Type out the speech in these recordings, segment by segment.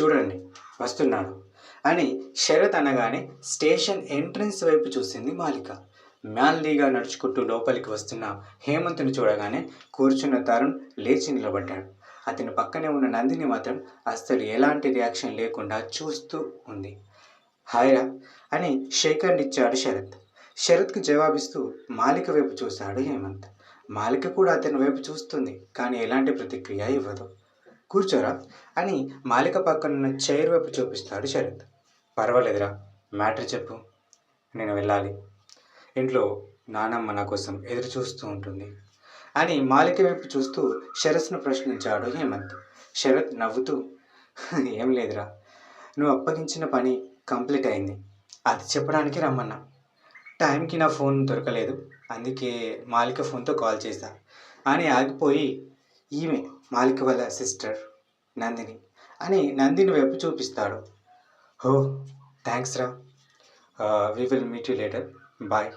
చూడండి వస్తున్నాడు అని శరత్ అనగానే స్టేషన్ ఎంట్రన్స్ వైపు చూసింది మాలిక. మ్యాల్దీగా నడుచుకుంటూ లోపలికి వస్తున్న హేమంత్ని చూడగానే కూర్చున్న తరుణ్ లేచి నిలబడ్డాడు. అతని పక్కనే ఉన్న నందిని మాత్రం అస్సలు ఎలాంటి రియాక్షన్ లేకుండా చూస్తూ ఉంది. హాయ్రా అని షేక్ హ్యాండ్ ఇచ్చాడు శరత్. శరత్కి జవాబిస్తూ మాలిక వైపు చూశాడు హేమంత్. మాలిక కూడా అతని వైపు చూస్తుంది, కానీ ఎలాంటి ప్రతిక్రియ ఇవ్వదు. కూర్చోరా అని మాలిక పక్కనున్న చైర్ వైపు చూపిస్తాడు శరత్. పర్వాలేదురా, మ్యాటర్ చెప్పు. నేను వెళ్ళాలి, ఇంట్లో నానమ్మ నా కోసం ఎదురు చూస్తూ ఉంటుంది అని మాలిక వైపు చూస్తూ శరత్ను ప్రశ్నించాడు హేమంత్. శరత్ నవ్వుతూ, ఏం లేదురా, నువ్వు అప్పగించిన పని కంప్లీట్ అయింది, అది చెప్పడానికి రమ్మన్నా. టైంకి నా ఫోన్ దొరకలేదు, అందుకే మాలిక ఫోన్తో కాల్ చేశా అని ఆగిపోయి, ఈమె మాలిక వాళ్ళ సిస్టర్ నందిని అని నందిని వైపు చూపిస్తాడు. హో థ్యాంక్స్ రా, we will meet you later, bye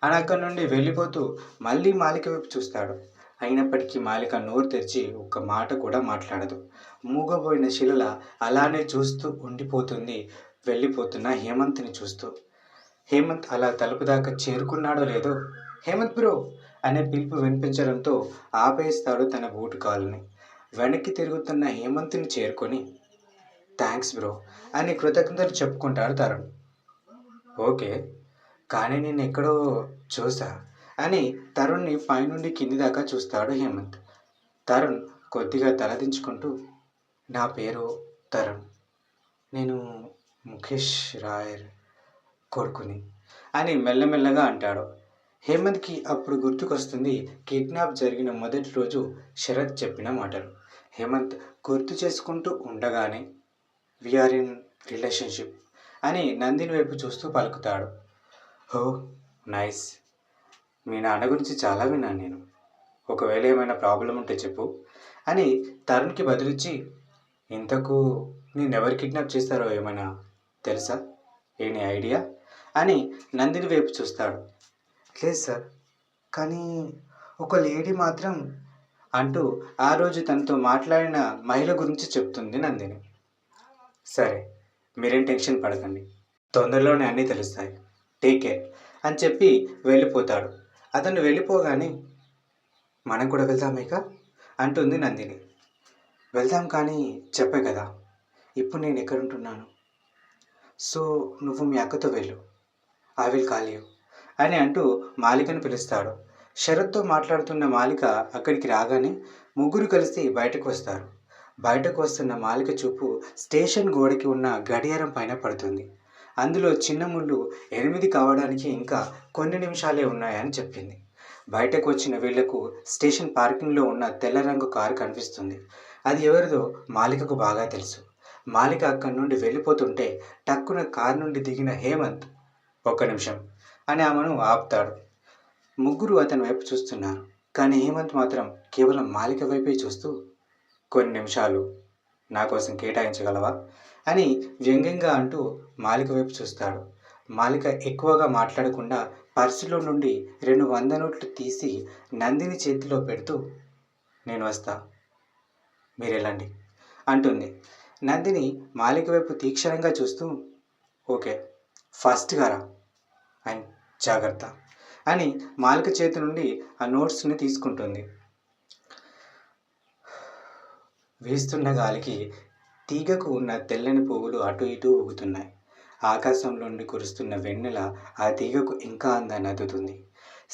అని అక్కడి నుండి వెళ్ళిపోతూ మళ్ళీ మాలిక వైపు చూస్తాడు. అయినప్పటికీ మాలిక నోరు తెరిచి ఒక్క మాట కూడా మాట్లాడదు. మూగబోయిన శిలల అలానే చూస్తూ ఉండిపోతుంది వెళ్ళిపోతున్న హేమంత్ని చూస్తూ. హేమంత్ అలా తలుపు దాకా చేరుకున్నాడో లేదో హేమంత్ బ్రో అనే పిలుపు వినిపించడంతో ఆపేస్తాడు తన బూటు కాలుని. వెనక్కి తిరుగుతున్న హేమంత్ని చేరుకొని థ్యాంక్స్ బ్రో అని కృతజ్ఞతలు చెప్పుకుంటాడు తరుణ్. ఓకే, కానీ నేను ఎక్కడో చూసా అని తరుణ్ని పైనుండి కింది దాకా చూస్తాడు హేమంత్. తరుణ్ కొద్దిగా తలదించుకుంటూ, నా పేరు తరుణ్, నేను ముఖేష్ రాయర్ కొడుకుని అని మెల్లమెల్లగా అంటాడు. హేమంత్కి అప్పుడు గుర్తుకొస్తుంది కిడ్నాప్ జరిగిన మొదటి రోజు శరత్ చెప్పిన మాటలు. హేమంత్ గుర్తు చేసుకుంటూ ఉండగానే వీఆర్ ఇన్ రిలేషన్షిప్ అని నందిని వైపు చూస్తూ పలుకుతాడు. హో నైస్, మీ నాన్న గురించి చాలా విన్నాను నేను, ఒకవేళ ఏమైనా ప్రాబ్లం ఉంటే చెప్పు అని తరుణ్కి బదులిచ్చి, ఇంతకు నేనెవరు కిడ్నాప్ చేస్తారో ఏమైనా తెలుసా, ఏని ఐడియా అని నందిని వైపు చూస్తాడు. లేదు సార్, కానీ ఒక లేడీ మాత్రం అంటూ ఆ రోజు తనతో మాట్లాడిన మహిళ గురించి చెప్తుంది నందిని. సరే, మీరేం టెన్షన్ పడకండి, తొందరలోనే అన్నీ తెలుస్తాయి, టేక్ కేర్ అని చెప్పి వెళ్ళిపోతాడు. అతను వెళ్ళిపోగానే మనం కూడా వెళ్దామేక అంటుంది నందిని. వెళ్దాం, కానీ చెప్పే కదా ఇప్పుడు నేను ఎక్కడుంటున్నాను, సో నువ్వు మీ అక్కతో వెళ్ళు, ఐ విల్ కాల్ యూ అని అంటూ మాలికను పిలుస్తాడు. శరత్తో మాట్లాడుతున్న మాలిక అక్కడికి రాగానే ముగ్గురు కలిసి బయటకు వస్తారు. బయటకు వస్తున్న మాలిక చూపు స్టేషన్ గోడకి ఉన్న గడియారం పైన పడుతుంది. అందులో చిన్న ముళ్ళు 8 కావడానికి ఇంకా కొన్ని నిమిషాలే ఉన్నాయని చెప్పింది. బయటకు వచ్చిన వీళ్లకు స్టేషన్ పార్కింగ్లో ఉన్న తెల్ల రంగు కారు కనిపిస్తుంది. అది ఎవరిదో మాలికకు బాగా తెలుసు. మాలిక అక్కడి నుండి వెళ్ళిపోతుంటే టక్కున కారు నుండి దిగిన హేమంత్, ఒక్క నిమిషం అని ఆమెను ఆపుతాడు. ముగ్గురు అతని వైపు చూస్తున్నారు, కానీ హేమంత్ మాత్రం కేవలం మాలిక వైపే చూస్తూ, కొన్ని నిమిషాలు నా కోసం కేటాయించగలవా అని వ్యంగ్యంగా అంటూ మాలిక వైపు చూస్తాడు. మాలిక ఎక్కువగా మాట్లాడకుండా పర్సులో నుండి 200 నోట్లు తీసి నందిని చేతిలో పెడుతూ, నేను వస్తా, మీరెళ్ళండి అంటుంది. నందిని మాలిక వైపు తీక్షణంగా చూస్తూ, ఓకే ఫాస్ట్గా రా అండ్ జాగ్రత్త అని మాలిక చేతి నుండి ఆ నోట్స్ని తీసుకుంటుంది. వీస్తున్న గాలికి తీగకు ఉన్న తెల్లని పువ్వులు అటు ఇటు ఊగుతున్నాయి. ఆకాశంలో నుండి కురుస్తున్న వెన్నెల ఆ తీగకు ఇంకా అందాన్ని అద్దుతుంది.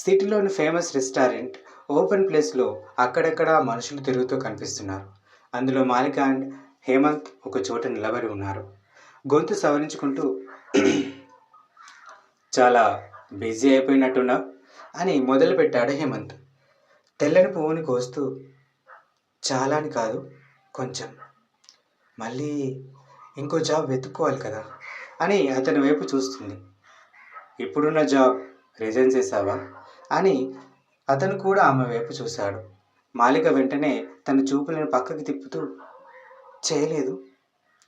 సిటీలోని ఫేమస్ రెస్టారెంట్ ఓపెన్ ప్లేస్లో అక్కడక్కడ మనుషులు తిరుగుతూ కనిపిస్తున్నారు. అందులో మాలిక అండ్ హేమంత్ ఒక చోట నిలబడి ఉన్నారు. గొంతు సవరించుకుంటూ, చాలా బిజీ అయిపోయినట్టున్నా అని మొదలుపెట్టాడు హేమంత్. తెల్లని పువ్వుని కోస్తూ, చాలా అని కాదు, కొంచెం, మళ్ళీ ఇంకో జాబ్ వెతుక్కోవాలి కదా అని అతని వైపు చూస్తుంది. ఇప్పుడున్న జాబ్ రిజైన్ చేసావా అని అతను కూడా ఆమె వైపు చూశాడు. మాలిక వెంటనే తన చూపులను పక్కకి తిప్పుతూ, చేయలేదు,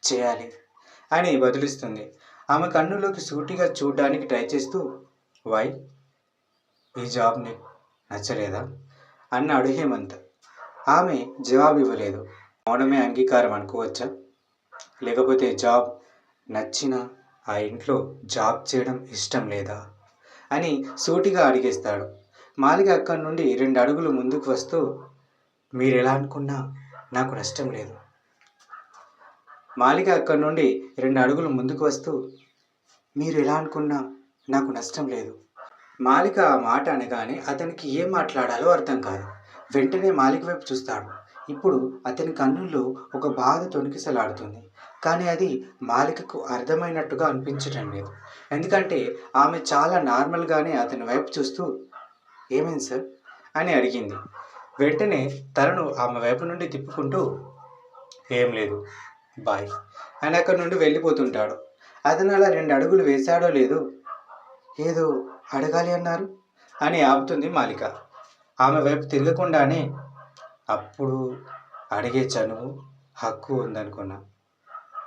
చేయాలి అని బదులిస్తుంది. ఆమె కన్నులోకి సూటిగా చూడడానికి ట్రై చేస్తూ, వై, ఈ జాబ్ నీకు నచ్చలేదా అన్నాడు హేమంత్. ఆమె జవాబు ఇవ్వలేదు. మౌనమే అంగీకారం అనుకోవచ్చా లేకపోతే జాబ్ నచ్చిన ఆ ఇంట్లో జాబ్ చేయడం ఇష్టం లేదా అని సూటిగా అడిగేస్తాడు. మాలిక అక్కడి నుండి 2 అడుగులు ముందుకు వస్తూ, మీరెలా అనుకున్నా నాకు నష్టం లేదు. మాలిక అక్కడి నుండి 2 అడుగులు ముందుకు వస్తూ, మీరు ఎలా అనుకున్నా నాకు నష్టం లేదు. మాలిక ఆ మాట అనగానే అతనికి ఏం మాట్లాడాలో అర్థం కాదు. వెంటనే మాలిక వైపు చూస్తాడు. ఇప్పుడు అతని కన్నుల్లో ఒక బాధ తొణికిసలాడుతుంది. కానీ అది మాలికకు అర్థమైనట్టుగా అనిపించటం లేదు. ఎందుకంటే ఆమె చాలా నార్మల్గానే అతని వైపు చూస్తూ, ఏమైంది సార్ అని అడిగింది. వెంటనే తలను ఆమె వైపు నుండి తిప్పుకుంటూ, ఏం లేదు, బాయ్ అని అక్కడి నుండి వెళ్ళిపోతుంటాడు. అతను అలా 2 అడుగులు వేశాడో లేదో, ఏదో అడగాలి అన్నారు అని ఆపుతుంది మాలిక. ఆమె వైపు తిరగకుండానే, అప్పుడు అడిగే చనువు హక్కు ఉందనుకున్నా,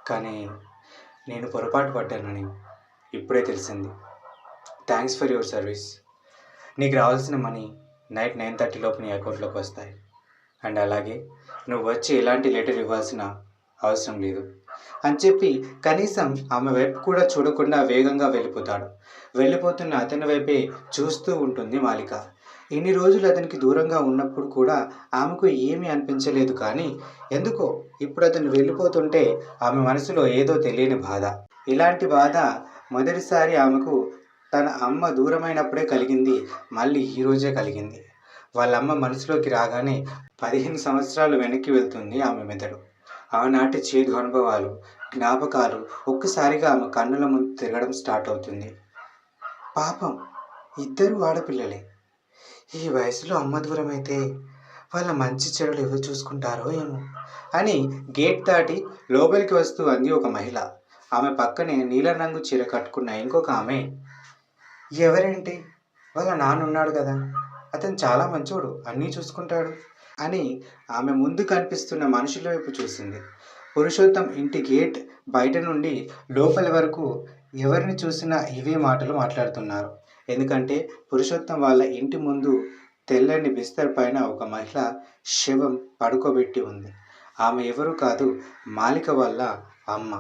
కానీ నేను పొరపాటు పడ్డానని ఇప్పుడే తెలిసింది. Thanks for your service. నీకు రావాల్సిన మనీ నైట్ 9:30 లోపు నీ అకౌంట్లోకి వస్తాయి. అండ్ అలాగే నువ్వు వచ్చి ఎలాంటి లెటర్ ఇవ్వాల్సిన అవసరం లేదు అని చెప్పి కనీసం ఆమె వైపు కూడా చూడకుండా వేగంగా వెళ్ళిపోతాడు. వెళ్ళిపోతున్న అతని వైపే చూస్తూ ఉంటుంది మాలిక. ఇన్ని రోజులు అతనికి దూరంగా ఉన్నప్పుడు కూడా ఆమెకు ఏమీ అనిపించలేదు. కానీ ఎందుకో ఇప్పుడు అతను వెళ్ళిపోతుంటే ఆమె మనసులో ఏదో తెలియని బాధ. ఇలాంటి బాధ మొదటిసారి ఆమెకు తన అమ్మ దూరమైనప్పుడే కలిగింది. మళ్ళీ ఈరోజే కలిగింది. వాళ్ళమ్మ మనసులోకి రాగానే 15 సంవత్సరాలు వెనక్కి వెళ్తుంది ఆమె మెదడు. ఆనాటి చేదు అనుభవాలు, జ్ఞాపకాలు ఒక్కసారిగా ఆమె కన్నుల ముందు తిరగడం స్టార్ట్ అవుతుంది. పాపం, ఇద్దరు ఆడపిల్లలే. ఈ వయసులో అమ్మ దూరం అయితే వాళ్ళ మంచి చెడులు ఎవరు చూసుకుంటారో ఏమో అని గేట్ దాటి లోపలికి వస్తూ అంది ఒక మహిళ. ఆమె పక్కనే నీలం రంగు చీర కట్టుకున్న ఇంకొక ఆమె, ఎవరేంటి, వాళ్ళ నాన్న ఉన్నాడు కదా, అతను చాలా మంచోడు, అన్నీ చూసుకుంటాడు అని ఆమె ముందు కనిపిస్తున్న మనుషుల వైపు చూసింది. పురుషోత్తం ఇంటి గేట్ బయట నుండి లోపలి వరకు ఎవరిని చూసినా ఇవే మాటలు మాట్లాడుతున్నారు. ఎందుకంటే పురుషోత్తం వాళ్ళ ఇంటి ముందు తెల్లని బిస్తర్ పైన ఒక మహిళ శవం పడుకోబెట్టి ఉంది. ఆమె ఎవరు కాదు, మాలిక వాళ్ళ అమ్మ.